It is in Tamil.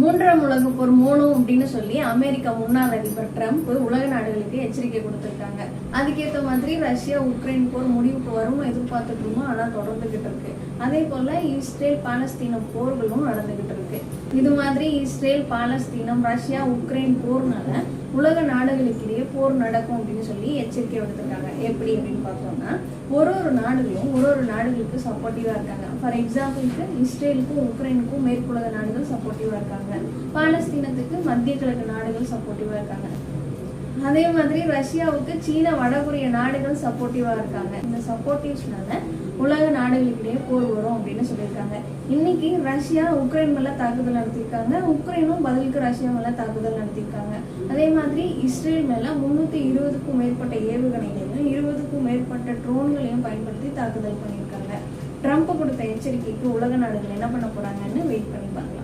மூன்றாம் உலக போர் மூலம் அப்படின்னு சொல்லி அமெரிக்கா முன்னாள் அதிபர் ட்ரம்ப் உலக நாடுகளுக்கு எச்சரிக்கை கொடுத்திருக்காங்க. அதுக்கேற்ற மாதிரி ரஷ்யா உக்ரைன் போர் முடிவுக்கு வரும்னு எதிர்பார்த்துட்டு இருந்தோம். ஆனா தொடர்ந்துகிட்டு இருக்கு. அதே போல இஸ்ரேல் பாலஸ்தீனம் போர்களும் நடந்துகிட்டு இருக்கு. இது மாதிரி இஸ்ரேல் பாலஸ்தீனம் ரஷ்யா உக்ரைன் போர்னால உலக நாடுகளுக்கிடையே போர் நடக்கும் அப்படின்னு சொல்லி எச்சரிக்கை விடுத்திருக்காங்க. எப்படி அப்படின்னு பார்த்தோம்னா ஒரு நாடுகளுக்கு சப்போர்ட்டிவா இருக்காங்க. ஃபார் எக்ஸாம்பிளுக்கு இஸ்ரேலுக்கும் உக்ரைனுக்கும் மேற்குலக நாடுகள் சப்போர்ட்டிவா இருக்காங்க. பாலஸ்தீனத்துக்கு மத்திய கிழக்கு நாடுகள் சப்போர்ட்டிவா இருக்காங்க. அதே மாதிரி ரஷ்யாவுக்கு சீன வடகொரிய நாடுகள் சப்போர்ட்டிவா இருக்காங்க. இந்த சப்போர்ட்டிவ்ஸ்னால உலக நாடுகளுக்கிடையே போர் வரும் அப்படின்னு சொல்லியிருக்காங்க. இன்னைக்கு ரஷ்யா உக்ரைன் மேல தாக்குதல் நடத்திருக்காங்க. உக்ரைனும் பதிலுக்கு ரஷ்யா மேல தாக்குதல் நடத்திருக்காங்க. அதே மாதிரி இஸ்ரேல் மேல 320க்கும் மேற்பட்ட ஏவுகணைகளையும் 20க்கும் மேற்பட்ட ட்ரோன்களையும் பயன்படுத்தி தாக்குதல் பண்ணியிருக்காங்க. ட்ரம்ப் கொடுத்த எச்சரிக்கைக்கு உலக நாடுகள் என்ன பண்ண போறாங்கன்னு வெயிட் பண்ணி பார்க்கலாம்.